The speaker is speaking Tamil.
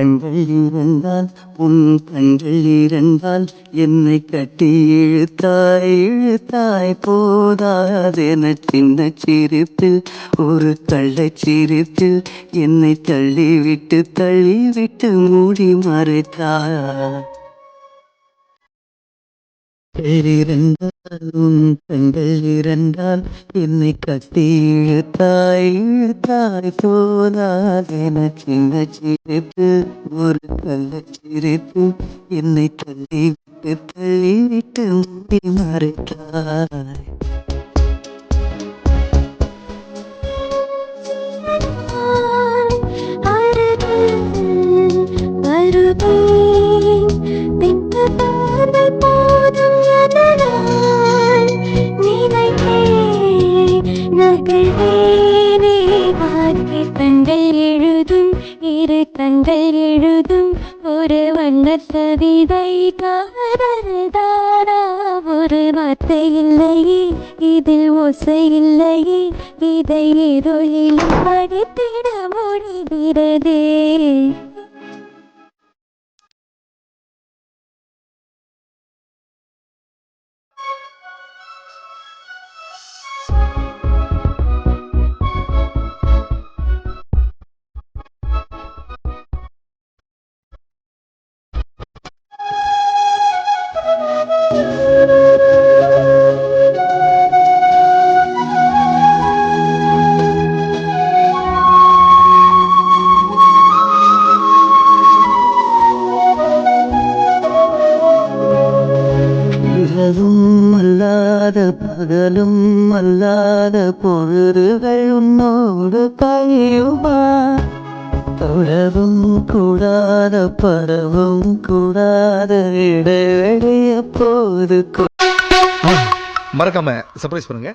கண்கள் இருந்தால் உன் கண்கள் இருந்தால் என்னை கட்டி இழுத்தாய் இழுத்தாய் போதாதென சின்ன சிரிப்பில் ஒரு கள்ளச் சிரிப்பில் என்னை தள்ளிவிட்டு மூடி மறைத்தாய். இருந்தால் உன் கண்கள் இருந்தால் என்னை கட்டி இழுத்தாய் இழுத்தாய் போதாதென சின்ன சிரிப்பு ஒரு கள்ளச் சிரிப்பு என்னை தள்ளிவிட்டு மூடி மறைத்தாய். கண்கள் எழுதும் இரு கண்கள் எழுதும் ஒரு வண்ண கவிதை காதல்தானா ஒரு வார்த்தை இல்லையே இதில் ஓசை இல்லையே இதை எதில் படித்திட முடிகிறதே. இரவும் அல்லாத பகலும் அல்லாத பொழுதுகள் உன்னோடு கழியுமா? தொடவும் கூடாத பரவும் கூடாத இடைவெளி எப்போது மறக்காம சர்ப்ரைஸ் பண்ணுங்க.